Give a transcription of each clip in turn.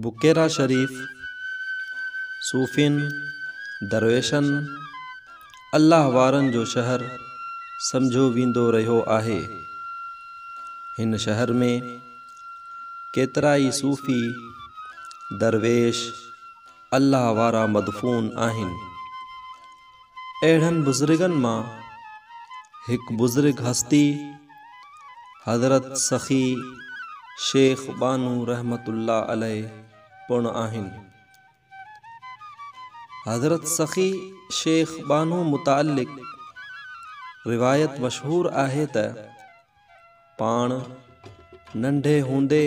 बुकेरा शरीफ सूफ़िन दरवेशन अल्लाह वारन जो शहर समझो वींदो रहियो आहे। हिन शहर में केतराई सूफ़ी दरवेश अल्लाह वारा मदफून आहिनि। अहिड़नि बुज़ुर्गनि मां हिकु बुज़ुर्ग हस्ती हज़रत सखी शेख बानू रहमतुल्लाह अलैह पुण आहिनि। हज़रत सखी शेख बानू मुतालिक रिवायत मशहूर आहे त पाण नंढे हूंदे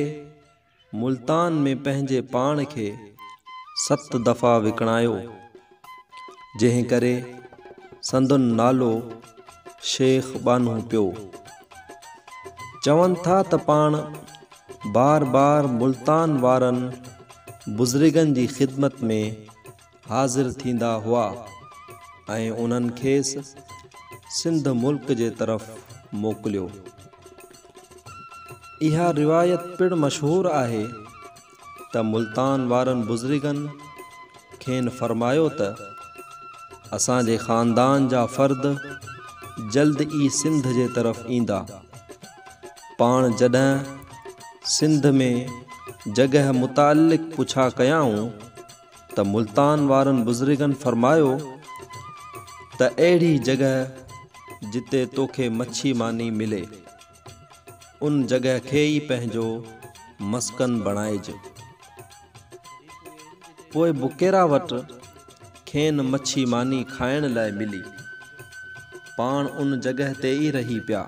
मुल्तान में पंहिंजे पाण खे 7 दफ़ा विकिणायो, जंहिं करे संदन नालो शेख बानू पियो। चवनि था त पाण बार बार मुल्तान वारनि बुज़ुर्गनि जी ख़िदमत में हाज़िर थींदा हुआ ऐं उन्हनि खेसि सिंध मुल्क जे तरफ़ मोकिलियो। इहा रिवायत पिण मशहूर आहे त मुल्तान वारनि बुज़ुर्गनि खेनि फरमायो त असांजे ख़ानदान जा फ़र्द जल्द ई सिंध जे तरफ़ ईंदा। पाण जॾहिं सिंध में जगह मुतालिक पुछा कयाऊं त मुल्तान वारनि बुज़ुर्गनि फरमायो त अहिड़ी जगह जिते तोखे मच्छी मानी मिले, उन जगह खे ई पंहिंजो मस्कन बणाइज। पोइ बुकेरा वटि खेनि मच्छी मानी खाइण लाइ मिली। पाण उन जगह ते ई रही पिया।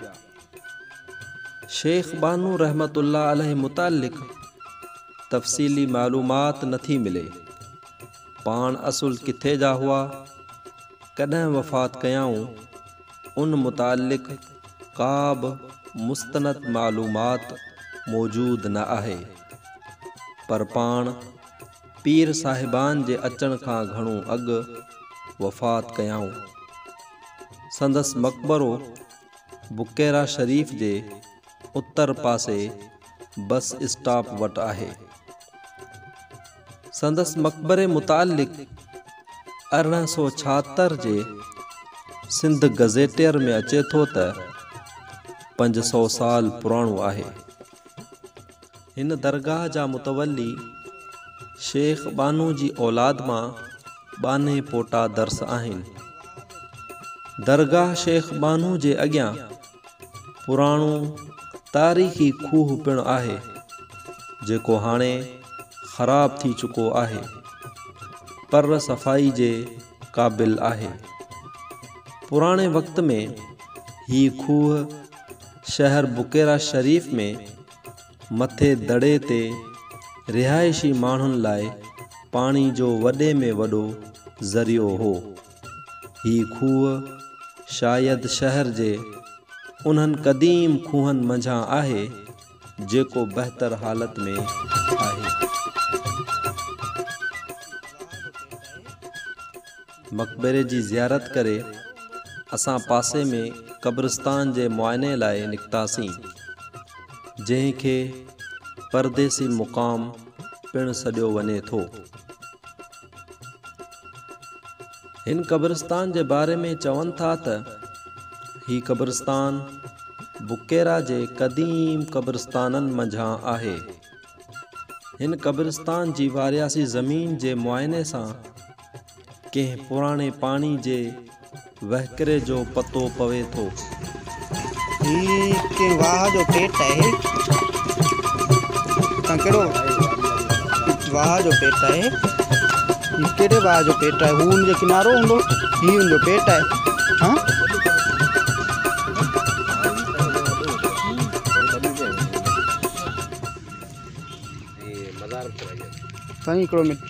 शेख बानू रहमतुल्लाह अलैह मुतालिक तफ़सीली मालूमात नथी मिले। पाण असुल किथे जा हुआ, कॾहिं वफ़ात कयाऊं, उन मुतालिक का बि मुस्तनद मालूमात मौजूद न आहे। पर पाण पीर साहिबान जे अचण खां घणो अॻु वफ़ात कयाऊं। संदसि मक़बरो बुकेरा शरीफ जे उत्तर पासे बस स्टॉप वटि आहे। संदसि मक़बरे मुतालिक 1876 जे सिंध गज़ेटियर में अचे थो त 500 साल पुराणो आहे। हिन दरगाह जा मुतवली शेख बानू जी औलाद मां बाने पोटा दर्स आहिनि। दरगाह शेख बानू जे अॻियां पुराणो तारीख़ी खूह पिण आहे, जेको हाणे ख़राब थी चुको आहे, पर सफ़ाई जे क़ाबिल आहे। पुराणे वक़्त में ही खूह शहर बुकेरा शरीफ में मथे दड़े ते रिहाइशी माण्हुनि लाइ पाणी जो वॾे में वॾो ज़रियो हो। ही खूह शायदि शहर जे उन्हनि क़दीम खूहनि मंझां आहे जेको बहितर हालत में आहे। मक़बरे जी ज़ियारत करे असां पासे में क़ब्रिस्तान जे मुआइने लाइ निकितासीं, जंहिंखे परदेसी मुक़ाम पिण सॾियो वञे थो। हिन क़ब्रिस्तान जे बारे में चवनि था त ही क़ब्रिस्तान बुकेरा जे क़दीम क़ब्रिस्ताननि मंझां आहे। हिन क़ब्रिस्तान जी वारियासी ज़मीन जे मुआइने सां कंहिं पुराणे पाणी जे वहकिरे जो पतो पवे थो। के वाह जो पेट है, कहिड़ो वाह जो पेट है, कहिड़े वाह जो पेट है, हू उनजो किनारो हूंदो, ही उनजो पेट है। हाँ कहीं हिकिड़ो मिनट।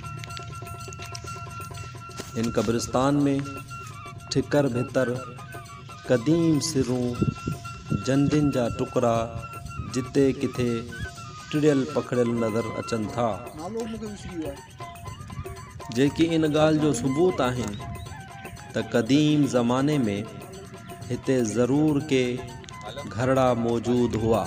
इन क़ब्रिस्तान में ठिकर भितर क़दीम सिरूं जंदियुनि जा टुकड़ा जिते किथे टिड़ियल पखड़ियल नज़र अचनि था, जेकी इन ॻाल्हि जो सबूत आहिनि त क़दीम ज़माने में हिते ज़रूर के घरड़ा मौजूद हुआ।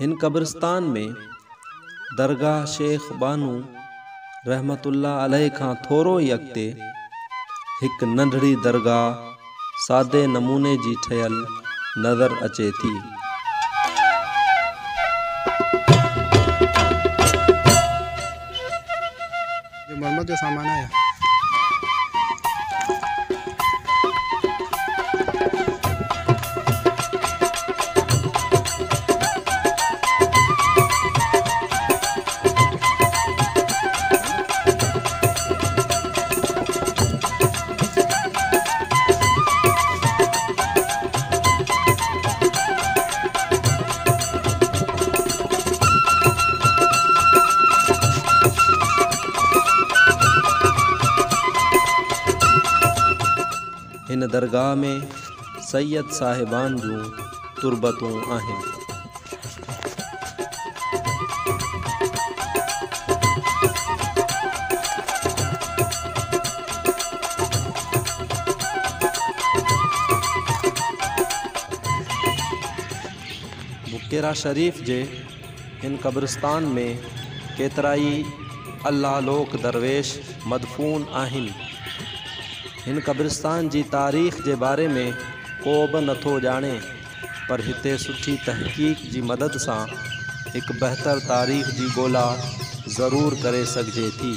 हिन कब्रिस्तान में दरगाह शेख बानू रहमतुल्लाह अलैह खां थोरो ई अॻिते हिकु नंढड़ी दरगाह सादे नमूने जी ठहियल नज़र अचे थी। मरम्मत जो सामान आया। हिन दरगाह में सैयद साहिबान जूं तुरबतूं आहिनि। बुकेरा शरीफ जे हिन कब्रिस्तान में केतिराई अल्लाह लोक दरवेश मदफून आहिनि। हिन कब्रिस्तान जी तारीख़ जे बारे में को बि नथो ॼाणे, पर हिते सुठी तहक़ीक़ जी मदद सां हिकु बहितर तारीख़ जी ॻोल्हा ज़रूरु करे सघिजे थी।